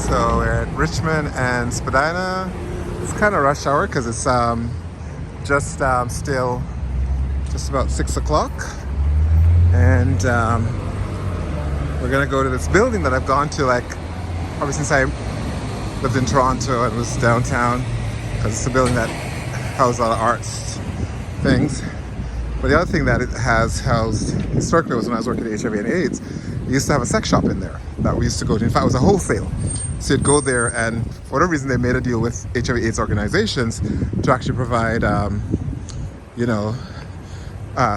So we're at Richmond and Spadina. It's kind of rush hour because it's still just about 6 o'clock. And we're gonna go to this building that I've gone to like probably since I lived in Toronto and was downtown, because it's a building that houses a lot of arts things. But the other thing that it has housed historically was when I was working at HIV and AIDS, we used to have a sex shop in there that we used to go to. In fact, it was a wholesale. So you'd go there, and for whatever reason, they made a deal with HIV AIDS organizations to actually provide,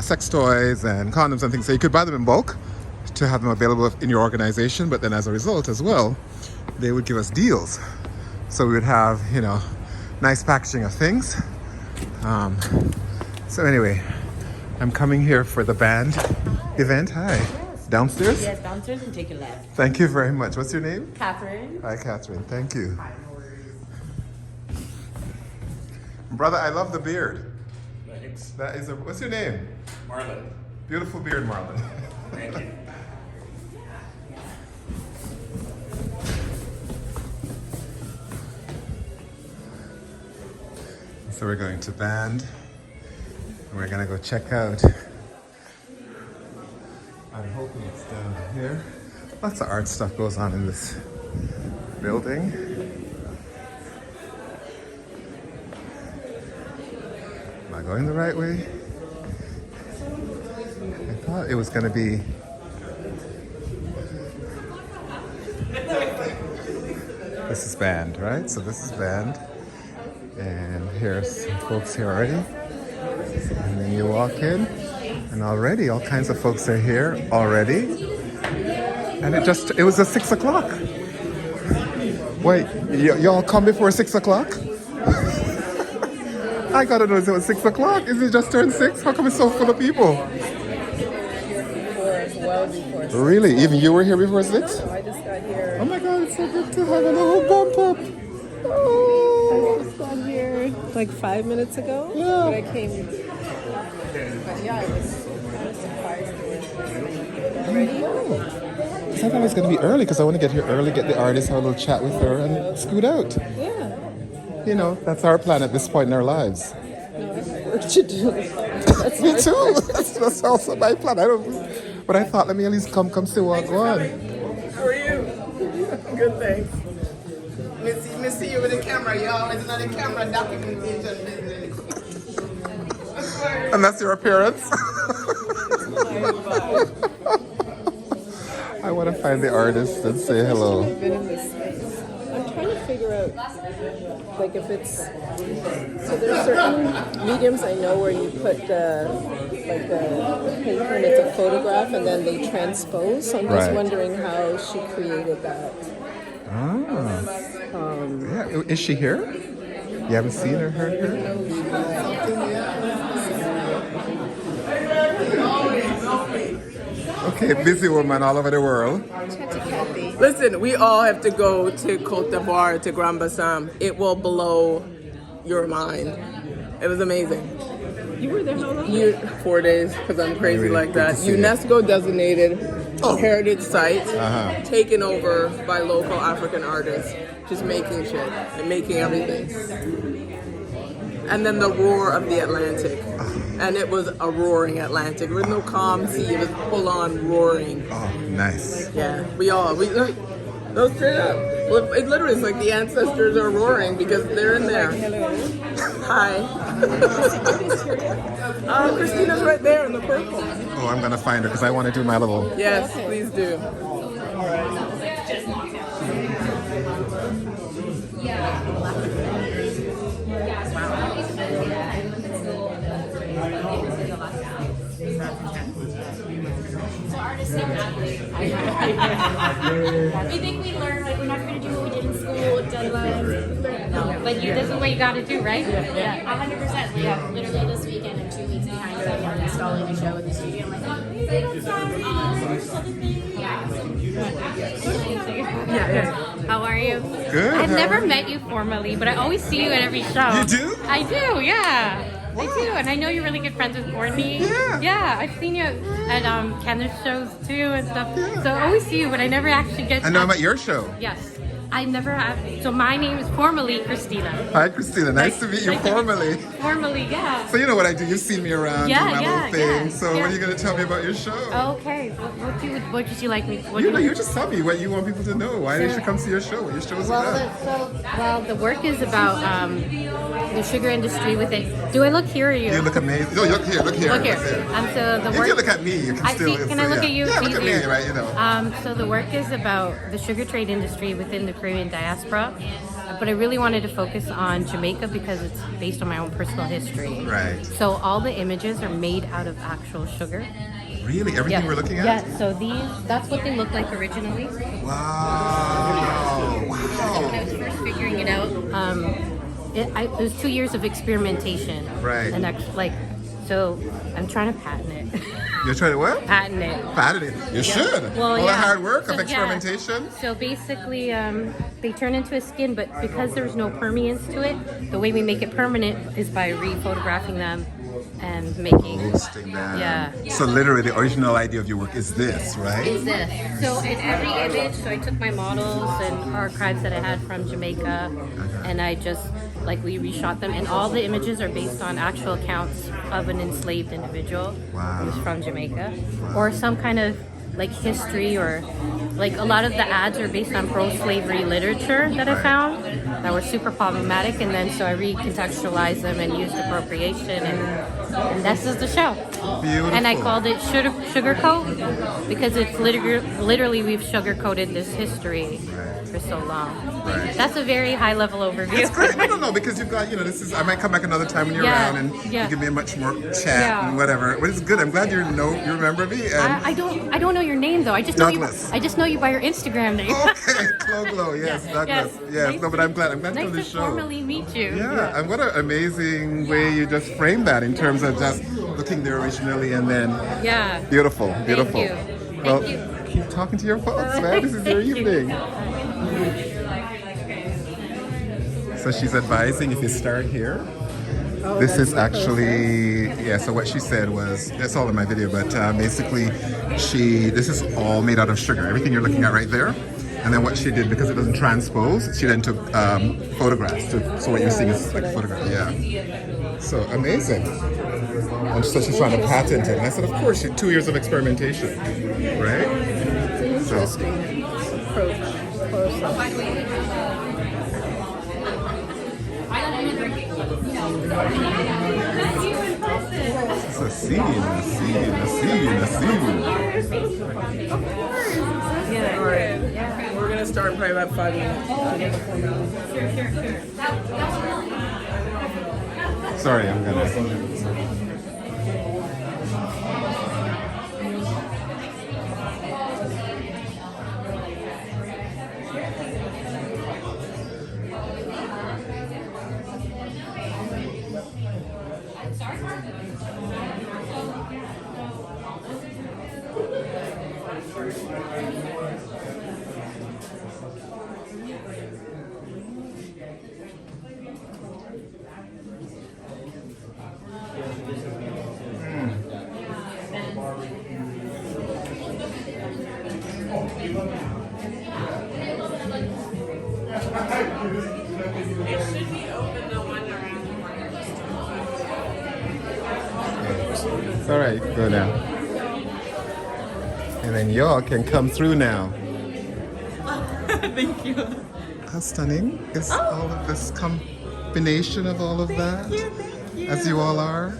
sex toys and condoms and things. So you could buy them in bulk to have them available in your organization, but then as a result as well, they would give us deals. So we would have, nice packaging of things. So anyway, I'm coming here for the band event. Hi. Downstairs? Yes, downstairs and take a left. Thank you very much. What's your name? Catherine. Hi, Catherine. Thank you. Brother, I love the beard. Thanks. What's your name? Marlon. Beautiful beard, Marlon. Thank you. So we're going to band. And we're gonna go check out. I'm hoping it's down here. Lots of art stuff goes on in this building. Am I going the right way? I thought it was gonna be. This is band, right? So this is band. And here's some folks here already. And then you walk in, and already all kinds of folks are here already. And it was at 6 o'clock. Wait, y'all come before 6 o'clock? I gotta know, it was 6 o'clock. Is it just turned 6? How come it's so full of people? Well before 6. Really? Even you were here before 6? I just got here. Oh my God, it's so good to have a little bump up. Oh. I just got here like 5 minutes ago. Yeah. But I came. But yeah, I was kind of surprised already. I thought it was going to be early because I want to get here early, get the artist, have a little chat with her, and scoot out. Yeah. That's our plan at this point in our lives. No, I have work to do. That's Me too. That's also my plan. But I thought, let me at least come see what's going on. How are you? Good, thanks. Me see you with the camera. You're always on the camera documentation business. And that's your appearance? I want to find the artist and say hello. I've been in this space. I'm trying to figure out, like, if it's. So there's certain mediums I know where you put the paper and it's a photograph and then they transpose. So I'm just Right. wondering how she created that. Yeah. Is she here? You haven't seen her, heard her? Okay, busy woman all over the world. Listen, we all have to go to Côte d'Ivoire, to Grand Bassam. It will blow your mind. It was amazing. You were there how long? 4 days, because I'm crazy Really like good that. to see you. UNESCO designated heritage site, Uh-huh. taken over by local African artists, just making shit and making everything. And then the roar of the Atlantic. And it was a roaring Atlantic. There was no calm sea, it was full on roaring. Oh, nice. Yeah, no, straight up. Well, it literally is like the ancestors are roaring because they're in there. Hi. Christina's right there in the purple. Oh, I'm going to find her because I want to do my little... Yes, please do. We think we learned, like, we're not going to do what we did in school, deadlines. No, like, this is what you got to do, right? Yeah, 100%. We have literally this weekend and 2 weeks behind us. I'm installing a show in the studio. I'm like, how are you? Good. I've how never are you? met you formally, but I always see you at every show. You do? I do, yeah. Wow. I do, and I know you're really good friends with Courtney. Yeah. Yeah, I've seen you at Kenneth's shows too and stuff. So I always see you, but I never actually get. I know I'm at your show. Yes. I never have. So my name is formally Christina. Hi, Christina. Nice to meet you formally. Formally, yeah. So you know what I do. You've seen me around Yeah, doing my yeah, little thing. yeah, So yeah. what are you going to tell me about your show? Okay. What would you like me? What You do know, you just tell me what you want people to know. Why they should come see your show. What your show is about. Well, the work is about the sugar industry with it. Do I look here or you? You look amazing. No, look here. Look here. Look here. Look So the If work. you look at me, you can still. Can I look at you? Yeah, It's look at me, easier. right? You know. So the work is about the sugar trade industry within the Caribbean diaspora, but I really wanted to focus on Jamaica because it's based on my own personal history. Right. So all the images are made out of actual sugar. Really? Everything we're looking at? Yeah. So that's what they look like originally. Wow. When I was first figuring it out, it was 2 years of experimentation. Right. And so I'm trying to patent it. You're trying to what? Patent it. Patent it. You should. Well, All yeah. that hard work So, of experimentation. yeah. So basically, they turn into a skin, but because there's no permeance to it, the way we make it permanent is by re-photographing them and making. Posting them. Yeah. So literally, the original idea of your work is this, right? Is this. So in every image, so I took my models and archives that I had from Jamaica, and I just we reshot them, and all the images are based on actual accounts of an enslaved individual who's from Jamaica, or some kind of history, or a lot of the ads are based on pro-slavery literature that I found that were super problematic, and then so I recontextualized them and used appropriation, and this is the show. Beautiful. And I called it Sugarcoat because it's literally we've sugar-coated this history for so long. Right. That's a very high-level overview. It's great. I don't know because you've got, this is. I might come back another time when you're Yeah, around and yeah. you give me a much more chat Yeah. and whatever. But it's good. I'm glad you remember me. And I don't know your name though. I just Douglas. know you by your Instagram name. okay, Cloglo. Yes, Douglas. Yes. Nice No, but I'm glad. I'm glad to Nice come to to the show. formally meet you. Yeah, and what an amazing way you just framed that in terms of just looking there originally and then Yeah. beautiful. you. Well, Thank you. keep talking to your folks, man. This is your Thank you. evening. So she's advising if you start here. This is actually, so what she said was, that's all in my video, but basically this is all made out of sugar. Everything you're looking at right there. And then what she did, because it doesn't transpose, she then took photographs. So what you're seeing is photograph, yeah. So amazing. And so she's trying to patent it. And I said, of course, 2 years of experimentation, right? It's an interesting approach. It's a scene. Yeah. All right. We're gonna start in probably about 5 minutes. Sorry, I'm gonna. It's all right, go now. And then y'all can come through now. Thank you. How stunning is all of this combination of all of that? Thank you. As you all are?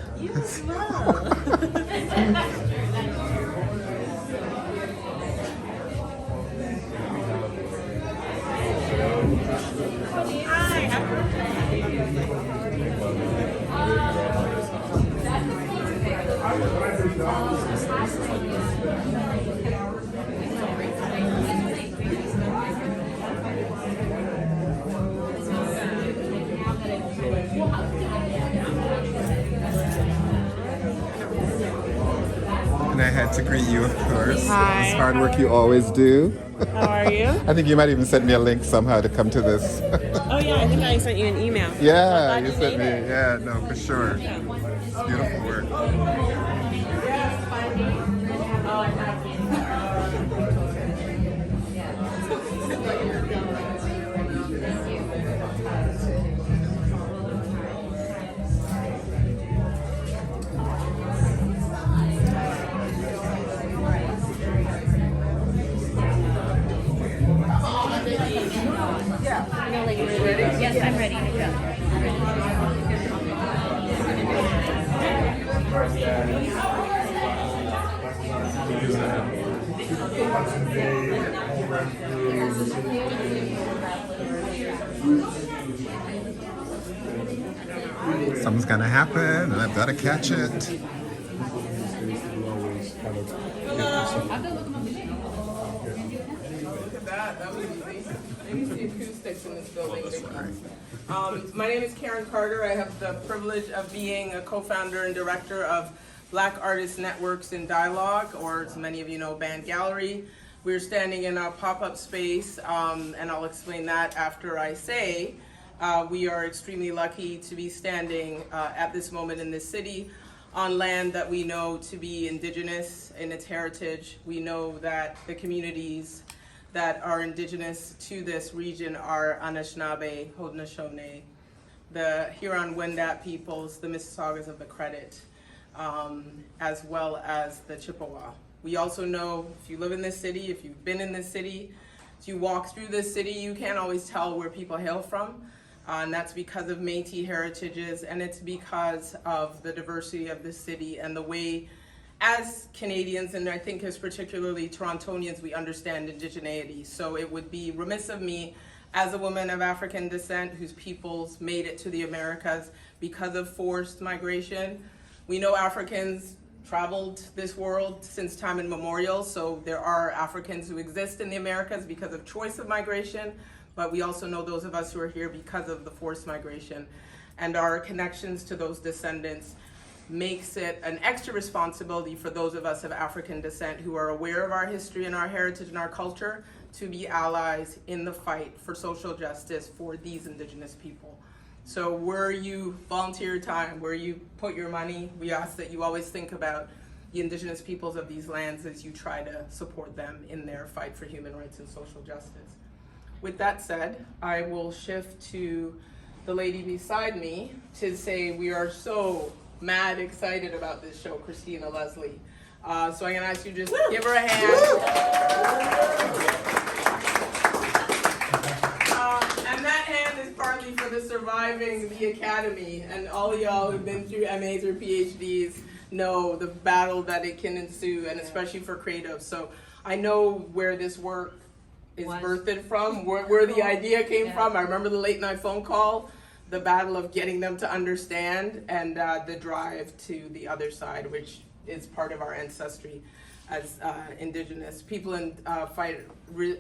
And I had to greet you, of course. Hi. This hard work you always do. How are you? I think you might even send me a link somehow to come to this. Oh yeah, I think I sent you an email. Yeah, you sent me. Yeah, no, for sure. It's beautiful work. Something's gonna happen, and I've got to catch it. That was easy. Maybe the acoustics in this building. My name is Karen Carter. I have the privilege of being a co-founder and director of Black Artist Networks in Dialogue, or as many of you know, Band Gallery. We're standing in a pop-up space, and I'll explain that after I say we are extremely lucky to be standing at this moment in this city on land that we know to be indigenous in its heritage. We know that the communities that are indigenous to this region are Anishinaabe, Haudenosaunee, the Huron-Wendat peoples, the Mississaugas of the Credit, as well as the Chippewa. We also know, if you live in this city, if you've been in this city, if you walk through this city, you can't always tell where people hail from. And that's because of Métis heritages, and it's because of the diversity of the city and the way, as Canadians, and I think as particularly Torontonians, we understand indigeneity. So it would be remiss of me, as a woman of African descent whose peoples made it to the Americas because of forced migration. We know Africans traveled this world since time immemorial, so there are Africans who exist in the Americas because of choice of migration, but we also know those of us who are here because of the forced migration. And our connections to those descendants makes it an extra responsibility for those of us of African descent who are aware of our history and our heritage and our culture to be allies in the fight for social justice for these indigenous people. So where you volunteer your time, where you put your money, we ask that you always think about the indigenous peoples of these lands as you try to support them in their fight for human rights and social justice. With that said, I will shift to the lady beside me to say we are so mad excited about this show, Christina Leslie. So I'm gonna ask you to just give her a hand. And that hand is partly for the surviving the Academy, and all of y'all who've been through MAs or PhDs know the battle that it can ensue, and especially for creatives. So I know where this work is birthed from, where the idea came from. I remember the late night phone call, the battle of getting them to understand, and the drive to the other side, which is part of our ancestry as indigenous people and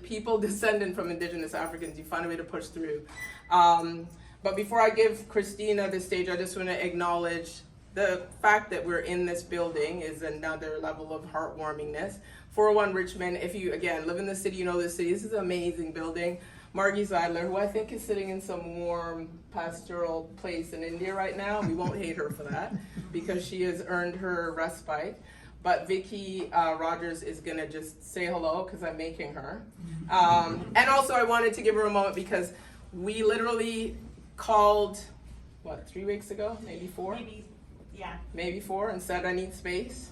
people descendant from indigenous Africans. You find a way to push through. But before I give Christina the stage, I just want to acknowledge the fact that we're in this building is another level of heartwarmingness. 401 Richmond, if you, again, live in the city, you know this city. This is an amazing building. Margie Zeidler, who I think is sitting in some warm pastoral place in India right now. We won't hate her for that because she has earned her respite. But Vicki Rogers is gonna just say hello because I'm making her. And also I wanted to give her a moment because we literally called, 3 weeks ago, maybe 4? Maybe 4, and said I need space.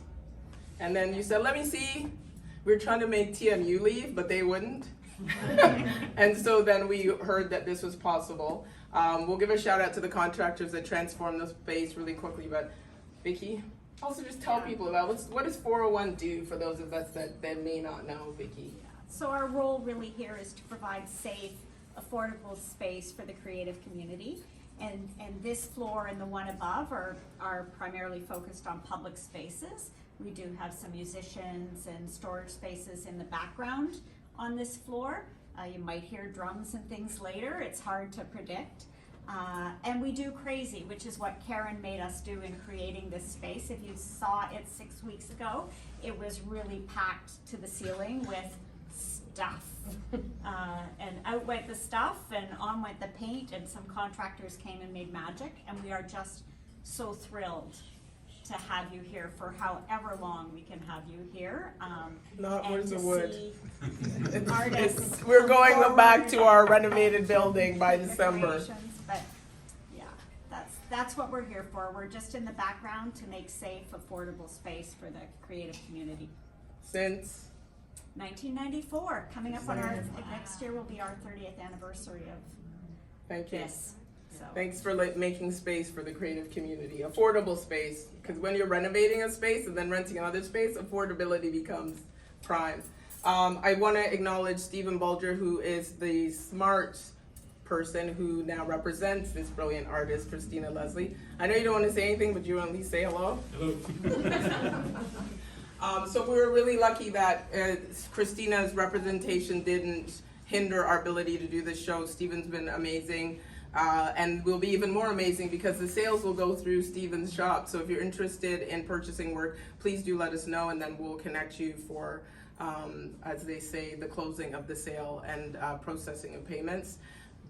And then you said, let me see. We were trying to make TMU leave, but they wouldn't. And so then we heard that this was possible. We'll give a shout out to the contractors that transformed the space really quickly, but Vicki, also just tell people about what does 401 do for those of us that may not know, Vicki? So our role really here is to provide safe, affordable space for the creative community. And this floor and the one above are primarily focused on public spaces. We do have some musicians and storage spaces in the background on this floor. You might hear drums and things later. It's hard to predict. And we do crazy, which is what Karen made us do in creating this space. If you saw it 6 weeks ago, it was really packed to the ceiling with stuff. And out went the stuff and on went the paint, and some contractors came and made magic, and we are just so thrilled to have you here for however long we can have you here. Where's the wood? Artists We're going back to our renovated building by December. But yeah, that's what we're here for. We're just in the background to make safe, affordable space for the creative community. Since 1994, coming up on next year will be our 30th anniversary of this. So. Thanks for making space for the creative community, affordable space, because when you're renovating a space and then renting another space, affordability becomes prime. I want to acknowledge Stephen Bulger, who is the smart person who now represents this brilliant artist, Christina Leslie. I know you don't want to say anything, but you want to at least say hello? Hello. So we were really lucky that Christina's representation didn't hinder our ability to do this show. Stephen's been amazing, and will be even more amazing because the sales will go through Stephen's shop. So if you're interested in purchasing work, please do let us know, and then we'll connect you for, as they say, the closing of the sale and processing of payments.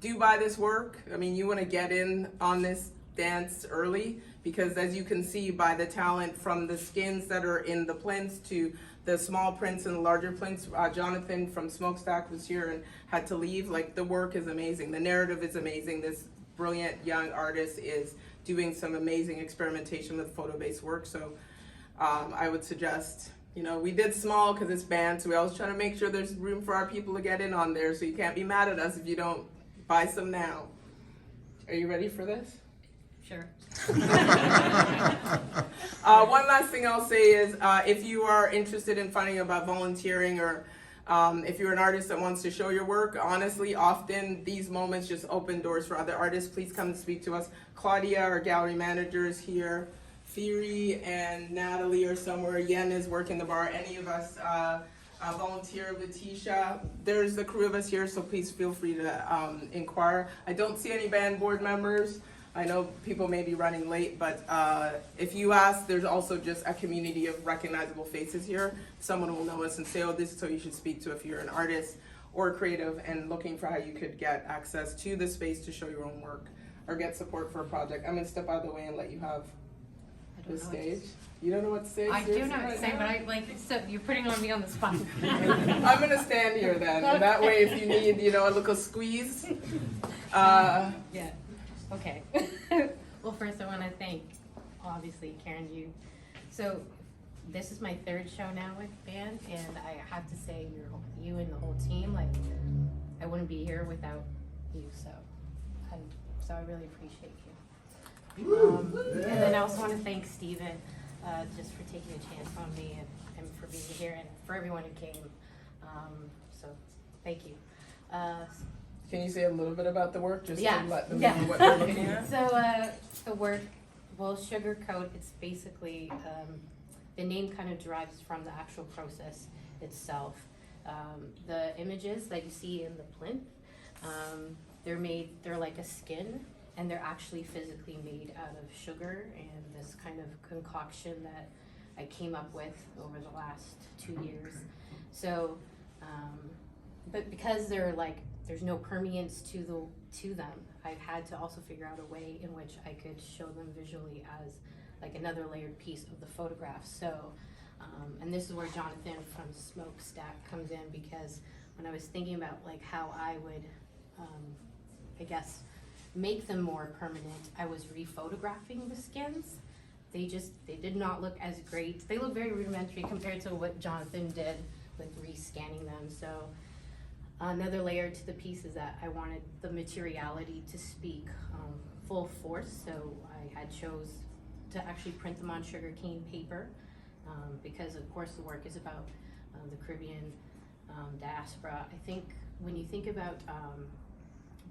Do buy this work. I mean, you want to get in on this dance early, because as you can see by the talent, from the skins that are in the plinths to the small prints and the larger prints. Jonathan from Smokestack was here and had to leave. Like, the work is amazing. The narrative is amazing. This brilliant young artist is doing some amazing experimentation with photo-based work. So I would suggest, you know, we did small because it's banned, so we always try to make sure there's room for our people to get in on there. So you can't be mad at us if you don't buy some now. Are you ready for this? Sure. One last thing I'll say is, if you are interested in finding out about volunteering, or if you're an artist that wants to show your work, honestly, often these moments just open doors for other artists. Please come and speak to us. Claudia, our gallery manager, is here. Thierry and Natalie are somewhere. Yen is working the bar. Any of us volunteer. Letitia, there's the crew of us here, so please feel free to inquire. I don't see any band board members. I know people may be running late, but if you ask, there's also just a community of recognizable faces here. Someone will know us and say, oh, this is who you should speak to if you're an artist or creative and looking for how you could get access to the space to show your own work or get support for a project. I'm gonna step out of the way and let you have the stage. You don't know what to say? I do know what to right say, now? but I like, so you're putting on me on the spot. I'm gonna stand here then, and that way if you need, you know, a little squeeze. Yeah, okay. Well, first I want to thank, obviously, Karen, you. So this is my third show now with band, and I have to say, you and the whole team, like, I wouldn't be here without you, so I really appreciate you. And then I also want to thank Stephen, just for taking a chance on me and for being here, and for everyone who came. So thank you. Can you say a little bit about the work, just Yeah, to let them yeah. know what they're looking at? So the work, well, sugarcoat, it's basically, the name kind of derives from the actual process itself. The images that you see in the plinth, they're like a skin, and they're actually physically made out of sugar and this kind of concoction that I came up with over the last 2 years. So, but because they're like, there's no permeance to them, I've had to also figure out a way in which I could show them visually as like another layered piece of the photograph. So, and this is where Jonathan from Smokestack comes in, because when I was thinking about like how I would, I guess, make them more permanent, I was rephotographing the skins. They did not look as great. They look very rudimentary compared to what Jonathan did with rescanning them. So another layer to the piece is that I wanted the materiality to speak full force. So I had chose to actually print them on sugarcane paper, because of course the work is about the Caribbean diaspora. I think when you think about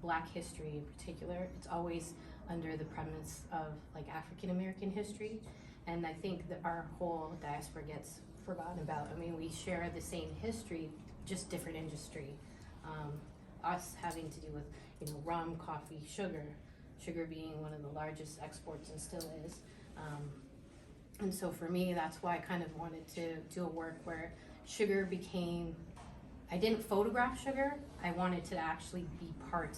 Black history in particular, it's always under the premise of like African American history, and I think that our whole diaspora gets forgotten about. I mean, we share the same history, just different industry. Us having to do with, you know, rum, coffee, sugar being one of the largest exports and still is. And so for me, that's why I kind of wanted to do a work where sugar became, I didn't photograph sugar, I wanted to actually be part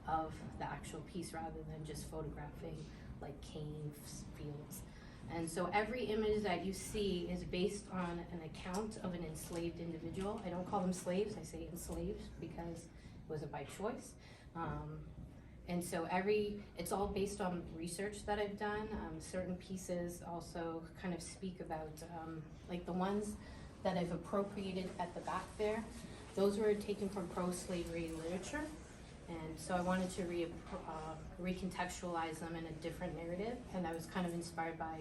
of the actual piece rather than just photographing like cane fields. And so every image that you see is based on an account of an enslaved individual. I don't call them slaves, I say enslaved because it wasn't by choice. And so it's all based on research that I've done. Certain pieces also kind of speak about, like the ones that I've appropriated at the back there, those were taken from pro-slavery literature. And so I wanted to recontextualize them in a different narrative. And I was kind of inspired by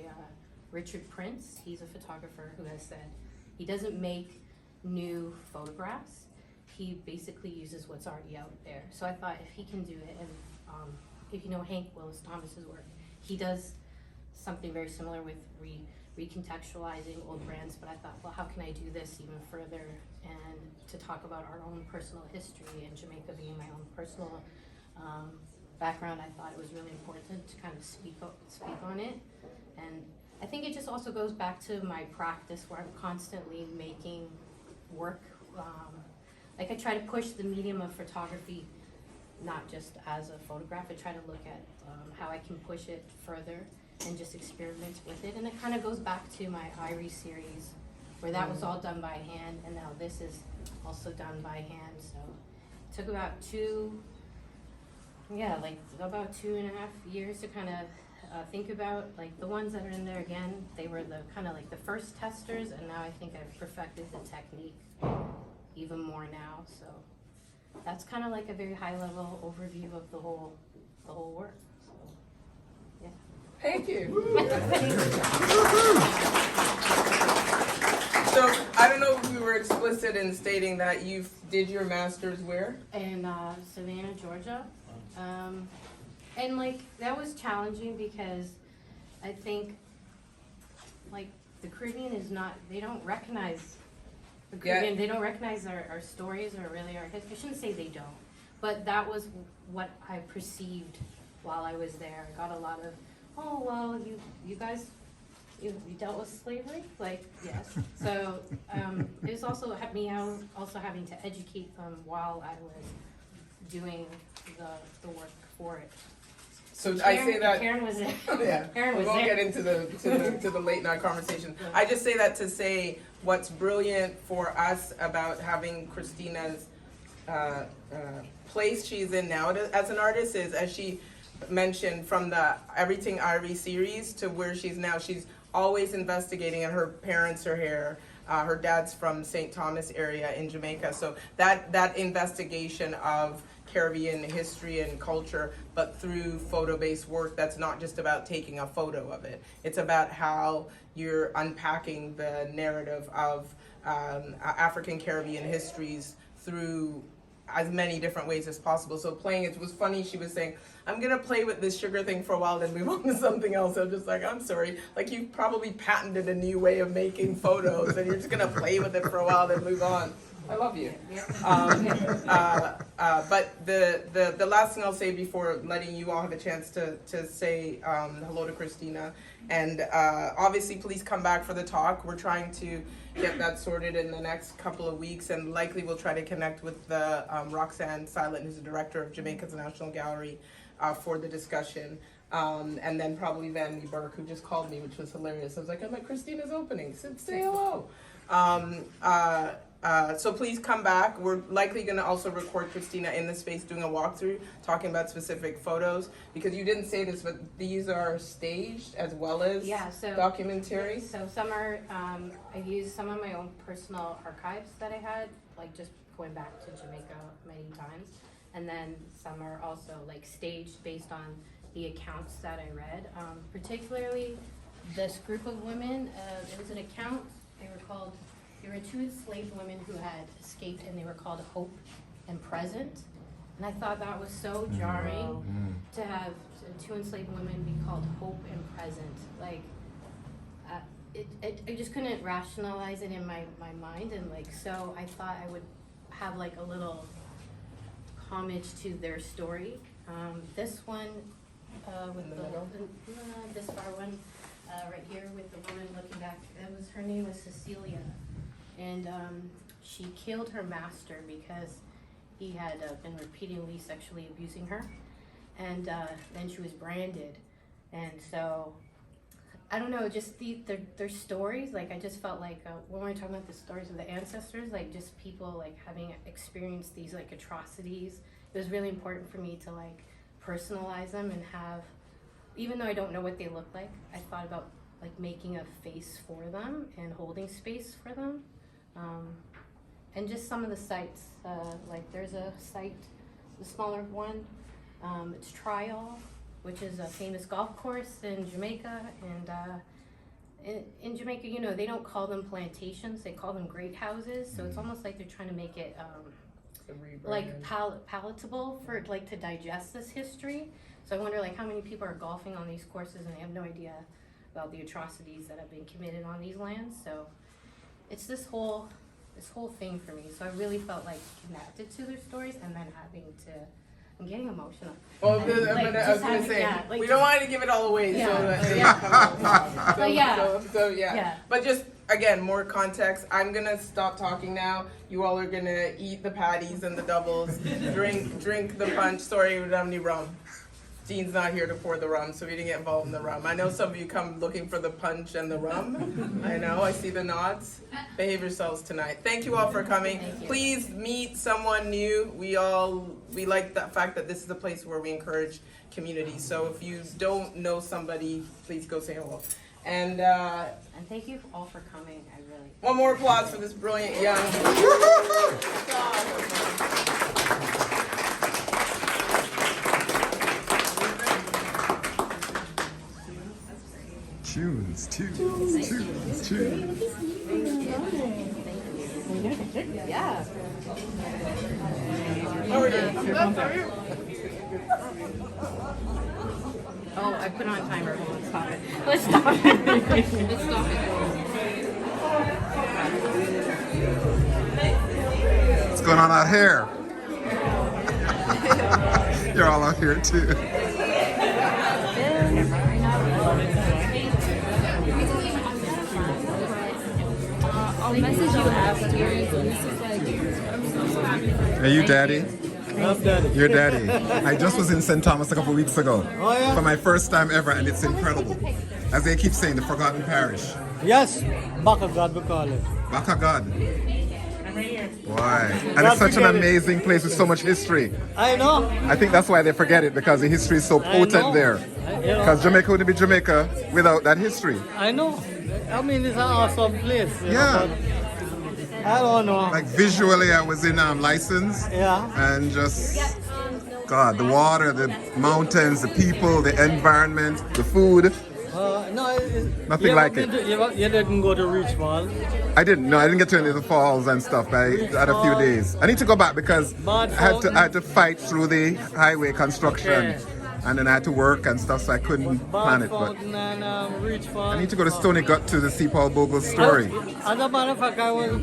Richard Prince. He's a photographer who has said he doesn't make new photographs. he basically uses what's already out there. So I thought if he can do it, and if you know Hank Willis Thomas's work, he does something very similar with recontextualizing old brands, but I thought, well, how can I do this even further and to talk about our own personal history, and Jamaica being my own personal background, I thought it was really important to kind of speak on it. And I think it just also goes back to my practice where I'm constantly making work. Like I try to push the medium of photography, not just as a photograph. I try to look at how I can push it further and just experiment with it. And it kind of goes back to my Irie series, where that was all done by hand, and now this is also done by hand. So it took about 2.5 years to kind of think about, like, the ones that are in there. Again, they were the kind of like the first testers, and now I think I've perfected the technique even more now. So that's kind of like a very high level overview of the whole work. So yeah. Thank you. So I don't know if we were explicit in stating that you did your master's where? In Savannah, Georgia. And like that was challenging because I think like the Caribbean is not, they don't recognize the Caribbean, they don't recognize our stories or really our history. I shouldn't say they don't, but that was what I perceived while I was there. I got a lot of, oh, well, you guys, you dealt with slavery? Like, yes. So it was also me also having to educate them while I was doing the work for it. So I say that Karen was there. Yeah, Karen we was won't there. get into the late night conversation. I just say that to say what's brilliant for us about having Christina's place she's in now as an artist is, as she mentioned, from the Everything Irie series to where she's now, she's always investigating, and her parents are here. Her dad's from St. Thomas area in Jamaica, so that investigation of Caribbean history and culture, but through photo-based work that's not just about taking a photo of it. It's about how you're unpacking the narrative of African Caribbean histories through as many different ways as possible. So playing it was funny. She was saying, I'm gonna play with this sugar thing for a while, then move on to something else. I'm just like, I'm sorry. Like, you've probably patented a new way of making photos and you're just gonna play with it for a while, then move on. I love you. But the last thing I'll say before letting you all have a chance to say hello to Christina, and obviously please come back for the talk. We're trying to get that sorted in the next couple of weeks, and likely we'll try to connect with the Roxanne Silent, who's the director of Jamaica's National Gallery, for the discussion. And then probably Vanity Burke, who just called me, which was hilarious. I was like, I'm at Christina's opening. Say hello. So please come back. We're likely going to also record Christina in the space doing a walkthrough, talking about specific photos, because you didn't say this, but these are staged as well as documentary. So some are, I used some of my own personal archives that I had, like just going back to Jamaica many times. And then some are also like staged based on the accounts that I read. Particularly this group of women, it was an account, there were two enslaved women who had escaped, and they were called Hope and Present. And I thought that was so jarring to have two enslaved women be called Hope and Present. Like, I just couldn't rationalize it in my mind, and like, so I thought I would have like a little homage to their story. This one with this far one right here with the woman looking back, her name was Cecilia. And she killed her master because he had been repeatedly sexually abusing her. And then she was branded. And so, I don't know, just their stories, like I just felt like when we were talking about the stories of the ancestors, like just people like having experienced these like atrocities, it was really important for me to like personalize them and have, even though I don't know what they look like, I thought about like making a face for them and holding space for them. And just some of the sites, like there's a site, the smaller one, it's Trial, which is a famous golf course in Jamaica. And in Jamaica, you know, they don't call them plantations, they call them great houses. So it's almost like they're trying to make it like palatable for like to digest this history. So I wonder like how many people are golfing on these courses and they have no idea about the atrocities that have been committed on these lands. So it's this whole thing for me. So I really felt like connected to their stories, and then I'm getting emotional. Well, And, I was gonna say, like, we don't want to give it all away, Yeah. so that Yeah. so, Yeah. so yeah. Yeah. But just again, more context. I'm gonna stop talking now. You all are gonna eat the patties and the doubles, drink the punch. Sorry, we don't have any rum. Dean's not here to pour the rum, so we didn't get involved in the rum. I know some of you come looking for the punch and the rum. I know, I see the nods. Behave yourselves tonight. Thank you all for coming. Please meet someone new. We like the fact that this is a place where we encourage community. So if you don't know somebody, please go say hello. And thank you all for coming. I really. one more applause for this brilliant young. Tunes. Yeah. Oh, I put on timer. Let's stop it. Let's stop it. Let's stop it. What's going on out here? You're all out here too. I'll message you afterwards. And this is like, I'm so happy. Are you daddy? I'm daddy. Your daddy. I just was in St. Thomas a couple weeks ago. Oh, yeah? For my first time ever, and it's incredible. As they keep saying, the forgotten parish. Yes, back of God we call it. Back of God. Boy. And God it's such an forget it. amazing place with so much history. I know. I think that's why they forget it, because the history is so I potent know. there. Because Jamaica wouldn't be Jamaica without that history. I know. I mean, it's an awesome place. you know, Yeah. but I don't know. Like visually, I was in License. Yeah. And just, God, the water, the mountains, the people, the environment, the food. No, Nothing you like ever been it. You didn't go to Richmond. I didn't get to any of the falls and stuff. I had a few days. I need to go back because Bad I had to fight through the highway construction. Okay. And then I had to work and stuff, so I couldn't plan Bad it. But Fountain and Richmond. I need to go to Stony Gut to see Paul Bogle's story. As a matter of fact, I was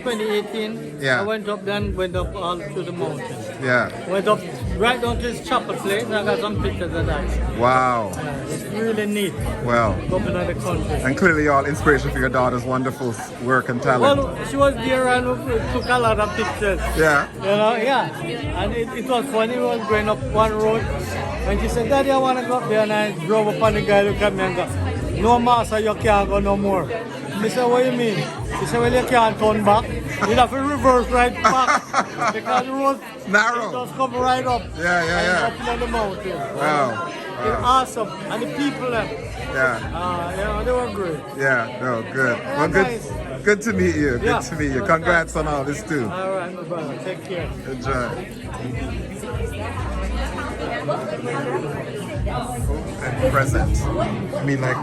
2018. Yeah. I went up all to the mountain. Yeah. Went up right down to this chapel place. I got some pictures of that. Wow. It's really neat. Well, Up in the country. and clearly all inspiration for your daughter's wonderful work and talent. Well, she was there and we took a lot of pictures. Yeah. You know, yeah. And it was funny. We was going up one road. And she said, Daddy, I want to go up there. And I drove up on the guy look at me and go, no, master, you can't go no more. He said, what do you mean? He said, well, you can't turn back. You have to reverse right back. Because the road Narrow. it just come right up. Yeah. And up on the mountain. Wow. It's awesome. And the people, Yeah. they were great. Yeah. No, good. Well, Nice. good to meet you. Yeah. Good to meet you. Congrats on all this too. All right, my brother. Take care. Enjoy. And present. I mean, like,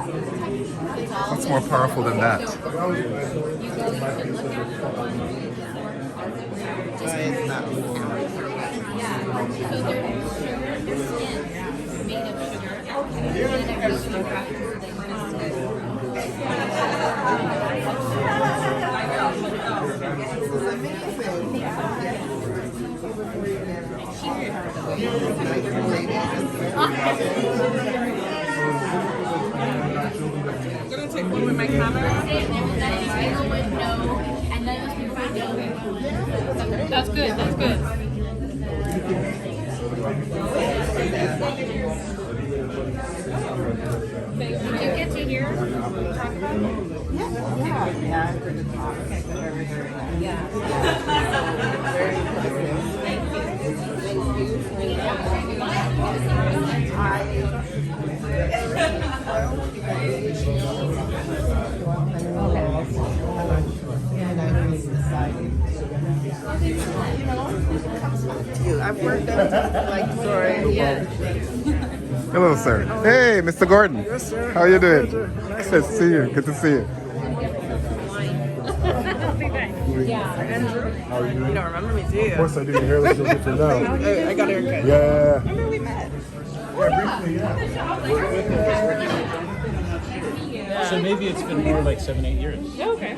what's more powerful than that? I'm gonna take one with my camera. That's good. That's good. Did you get to hear? I've worked up like sorry. Hello, sir. Hey, Mr. Gordon. Yes, sir. How are you doing? Pleasure. Nice Good to see you. Good to see you. Yeah. Andrew. How are you You doing? don't remember me, do you? Of course I do. Your hair looks so different now. I got a haircut. Yeah. Remember we met? So maybe it's been more like 7-8 years. Okay.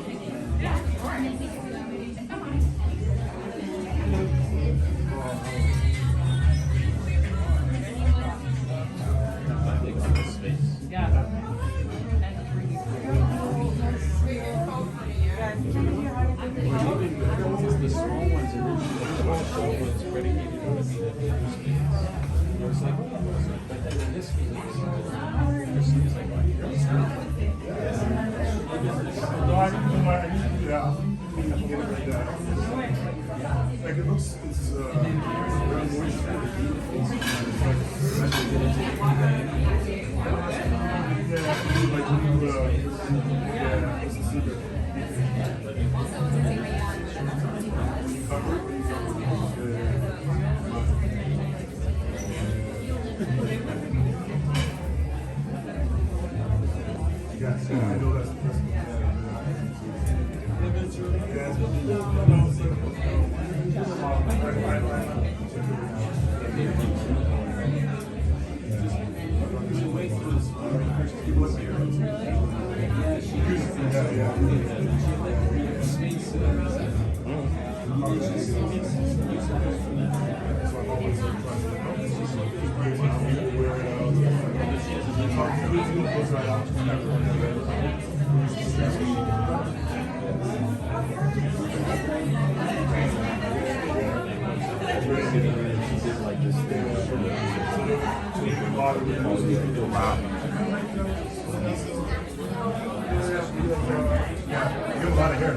The small ones originally was predicated on being a bigger space. I was like, but then in this case, it's like, well, you're really small. No, I need to do that. I can get it right there. Like it looks, it's around moisture. Yeah, it's a secret. Yes, I know that's you have a lot of hair.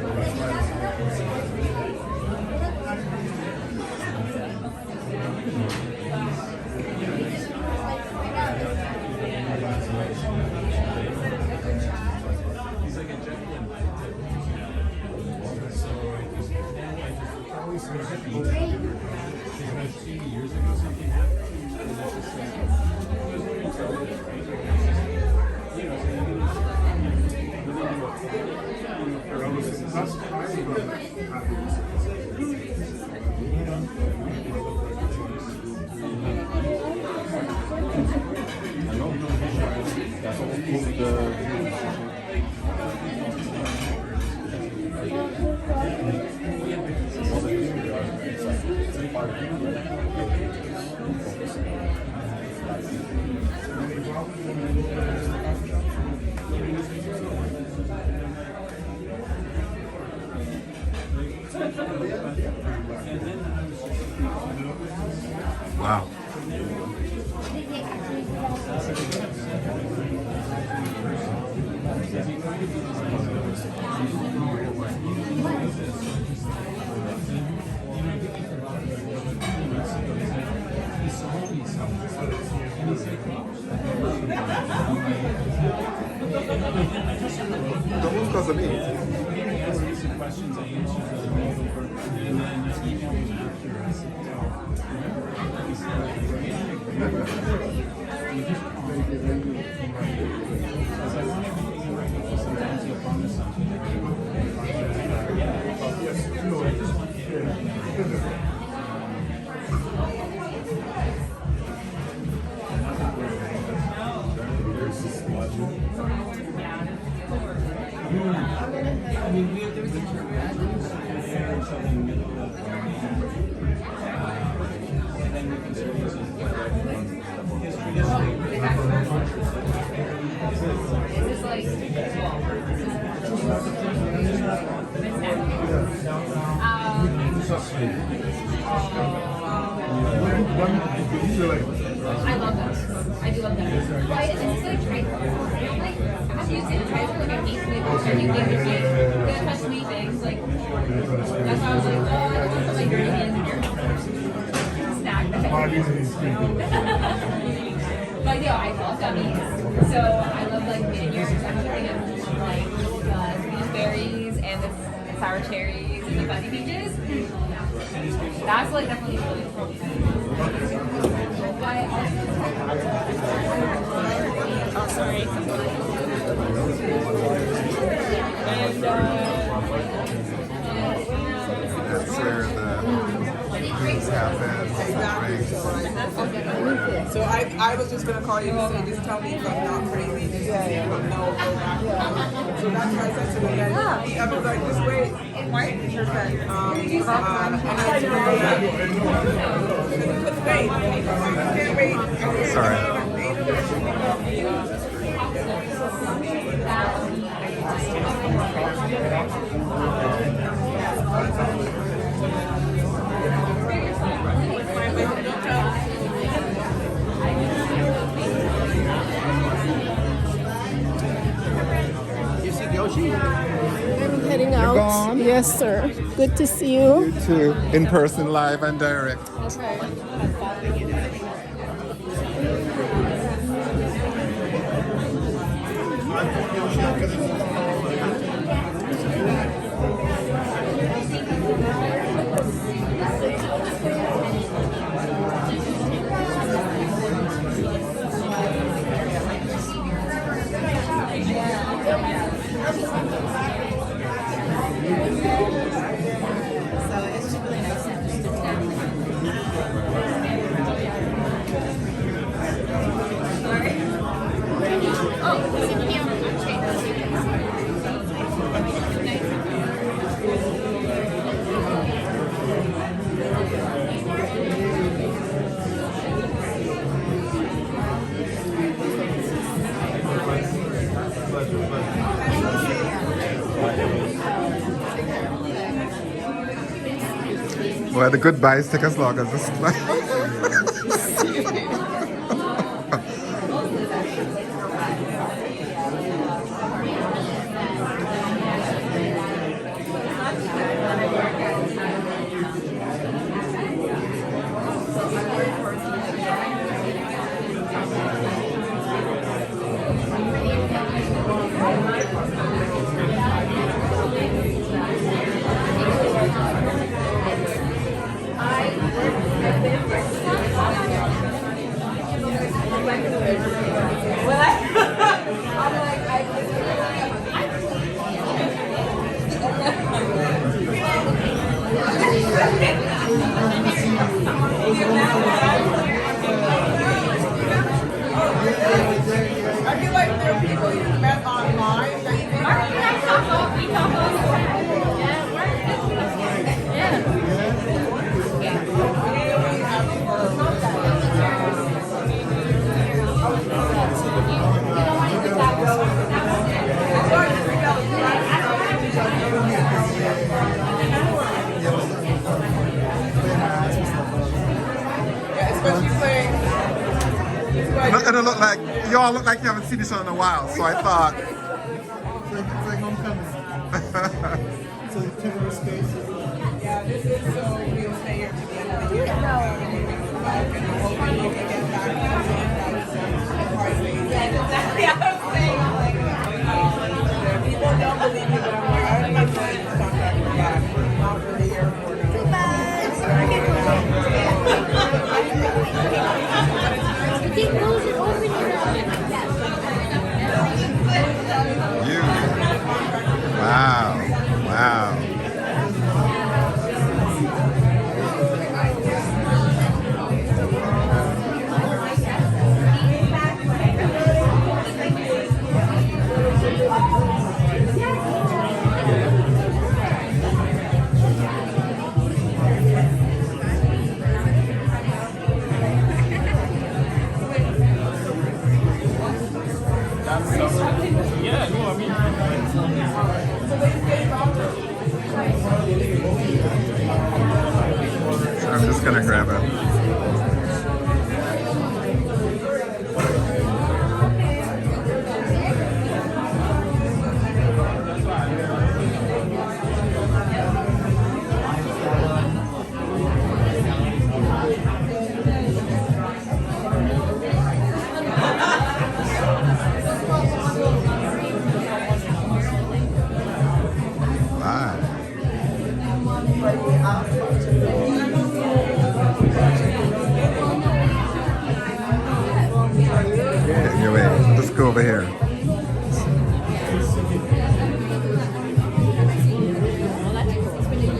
He's like a gentleman. So, about 80 years ago, something happened. And it's just like, it was very intelligent, right? You know, so you can really do a That's surprising, but happy. Wow. Don't move because of me. some questions I answered that I rolled over, and then just emailed him after. I said, remember, he said, you just promised. Because I want everything in writing. Sometimes you'll promise something that you so I just want you I mean, we have the winter there until the middle of and then we can start using his traditionally. I love that. I do love that. Why it's like I don't like I have to use sanitizer like I hate people and you think you're gonna touch me things like that's why I was like, oh I don't want to put my dirty hands in your snack bag. But yeah, I love gummies. So I love like miniatures. I'm thinking of like gooseberries and the sour cherries and the bunny peaches. That's like definitely really cool. Oh, sorry. And Exactly. So I was just gonna call you and say, just tell me if I'm not crazy. Just no, go back. So that's why I said to the guy, I was like, just wait. Perfect. Can't wait. Sorry. You see Yoshi? I'm heading out. gone? Yes, sir. Good to see you. You too. In person, live and direct. Well, the goodbyes take as long as this. I feel like there are people you met online that you think especially playing. And it look like y'all look like you haven't seen each other in a while, so I thought. It's like homecoming. So the temporary space. Yeah, this is so we'll stay here to the end of the year. And hopefully we can get back to people don't believe me, but I'm like, I already got money to contact me back. Not for the airport. You. Wow. Wow. I'm just gonna grab it. Anyway, let's go over here.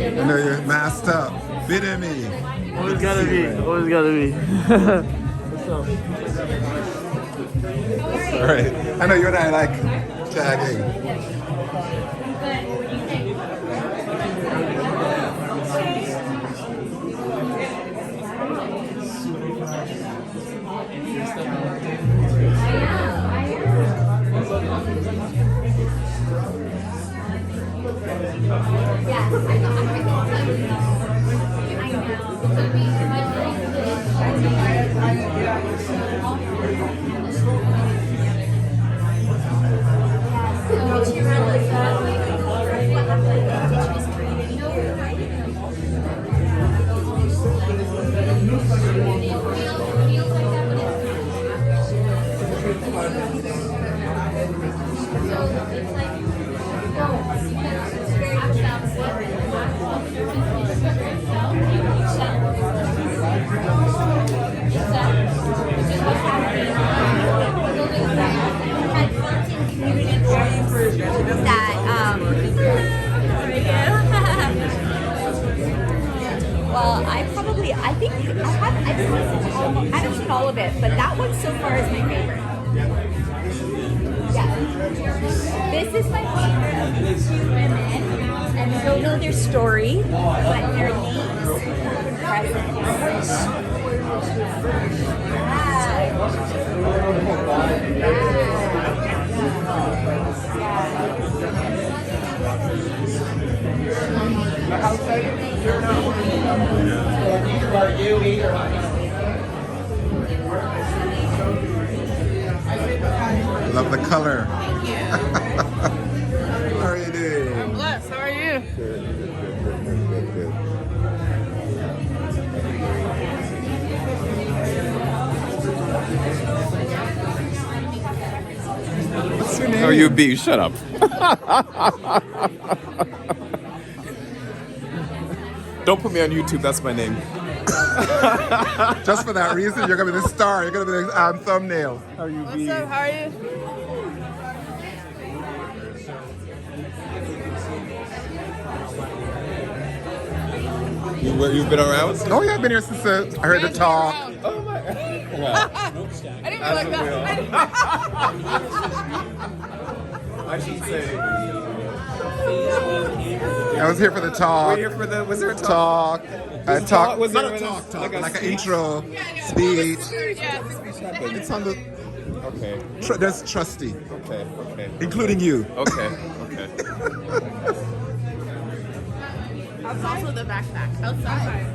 I know you're masked up. Bitter me. to Gotta see be. you, man. Always gotta be. All right. I know you and I like tagging. Well, I haven't seen all of it, but that one so far is my favorite. Yeah. This is my favorite of these two women, and I don't know their story, but their names and presence. Love the color. How are you doing? I'm blessed. How are you? Good. What's your name? Oh, you B, shut up. Don't put me on YouTube, that's my name. Just for that reason, you're gonna be the star. You're gonna be the thumbnail. How are you What's up? How are you? You've been around? Oh yeah, I've been here since I heard the talk. Oh my. I didn't mean like that. I should say. I was here for the talk. We're here for the. Was there a talk? Talk. Was Not there a a- talk. like a Like an speech? intro, speech. It's on the. Okay. There's trustee, Okay. including you. Okay. That's also the backpack. Outside.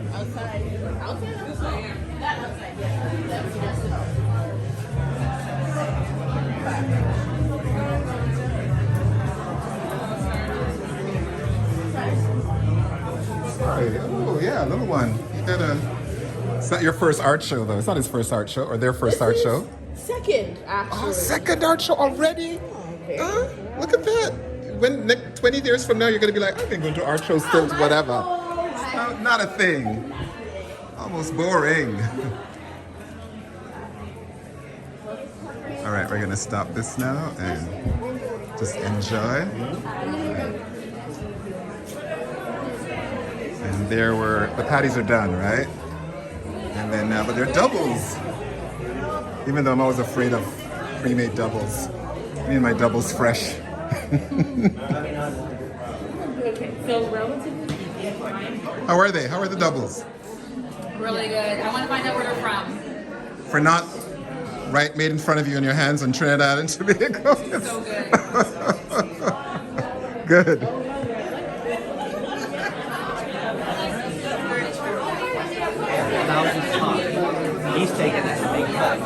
Right. Oh yeah, little one. You did a. It's not your first art show though. It's not his first art show or their first art show. Second, actually. Oh, second art show already? Look at that. When 20 years from now, you're gonna be like, I've been going to art shows since whatever. Not a thing. Almost boring. All right, we're gonna stop this now and just enjoy. And there were, the patties are done, right? And then, but they're doubles. Even though I'm always afraid of pre-made doubles. I need my doubles fresh. Okay, so relatively fine. How are they? How are the doubles? Really good. I want to find out where they're from. For not right made in front of you in your hands on Trinidad and Tobago. So good. Good. He's taking it to big cup.